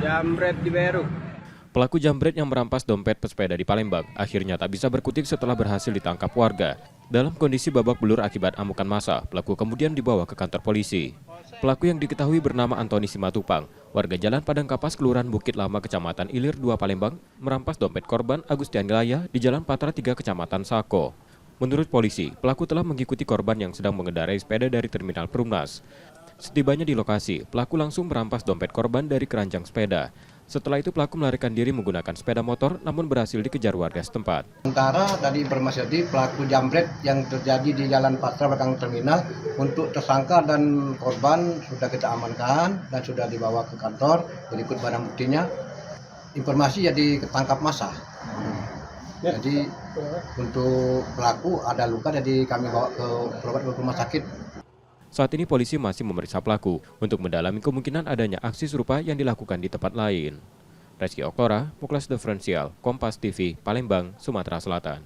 Jambret di Beru. Pelaku jambret yang merampas dompet pesepeda di Palembang akhirnya tak bisa berkutik setelah berhasil ditangkap warga. Dalam kondisi babak belur akibat amukan massa, pelaku kemudian dibawa ke kantor polisi. Pelaku yang diketahui bernama Antoni Simatupang, warga Jalan Padang Kapas, Kelurahan Bukit Lama, Kecamatan Ilir 2, Palembang, merampas dompet korban Agustian Gelaya di Jalan Patra 3, Kecamatan Sako. Menurut polisi, pelaku telah mengikuti korban yang sedang mengendarai sepeda dari Terminal Perumnas. Setibanya di lokasi, pelaku langsung merampas dompet korban dari keranjang sepeda. Setelah itu pelaku melarikan diri menggunakan sepeda motor namun berhasil dikejar warga setempat. Sementara dari informasi tadi pelaku jambret yang terjadi di Jalan Patra belakang terminal, untuk tersangka dan korban sudah kita amankan dan sudah dibawa ke kantor berikut barang buktinya. Informasi jadi ketangkap massa. Jadi untuk pelaku ada luka, jadi kami bawa ke berobat ke rumah sakit. Saat ini polisi masih memeriksa pelaku untuk mendalami kemungkinan adanya aksi serupa yang dilakukan di tempat lain. Reski Oktora, Puklas Diferensial, Kompas TV, Palembang, Sumatera Selatan.